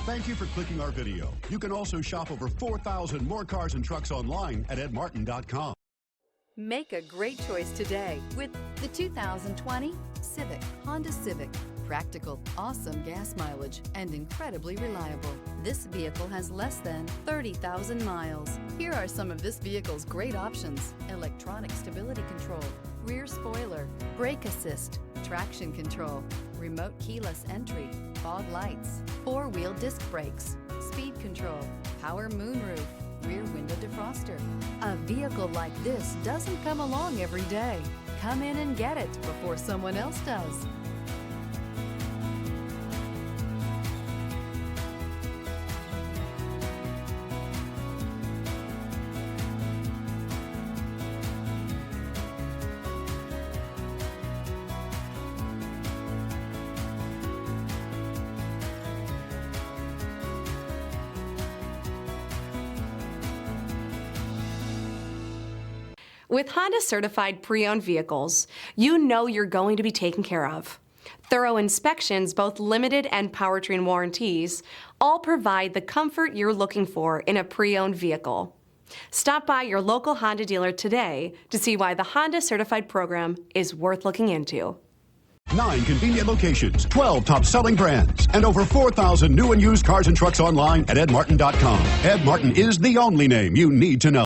Thank you for clicking our video. You can also shop over 4,000 more cars and trucks online at edmartin.com. Make a great choice today with the 2020 Honda Civic. Practical, awesome gas mileage, and incredibly reliable. This vehicle has less than 30,000 miles. Here are some of this vehicle's great options: electronic stability control, rear spoiler, brake assist, traction control, remote keyless entry, fog lights, four-wheel disc brakes, speed control, power moonroof, rear window defroster. A vehicle like this doesn't come along every day. Come in and get it before someone else does. With Honda certified pre-owned vehicles, you know you're going to be taken care of. Thorough inspections, both limited and powertrain warranties, all provide the comfort you're looking for in a pre-owned vehicle. Stop by your local Honda dealer today to see why the Honda certified program is worth looking into. 9 convenient locations, 12 top-selling brands, and over 4,000 new and used cars and trucks online at edmartin.com. Ed Martin is the only name you need to know.